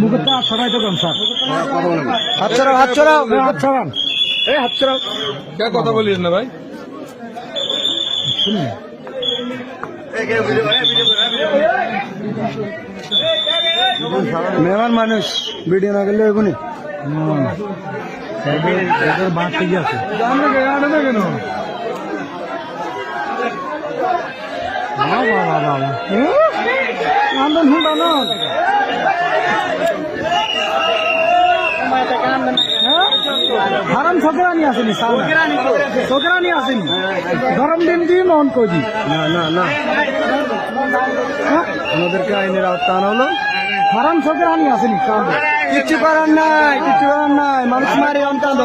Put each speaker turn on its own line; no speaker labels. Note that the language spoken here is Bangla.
মুখটা সবাই তো কম স্যার
কথা বলিস না ভাই।
মেহমান মানুষ ভিডিও না গেলে এগুনি বাঁধ ঠিক আছে কেন হারাম ছোকরানি আসেনি ছোকরানি আসেনি গরম দিন দিয়ে মন করি না না না আমাদেরকে আইনের আওতা আনা হলো হারাম ছোকরানি আসেনি কিচ্ছু করার নাই মানুষ মারি অন্তত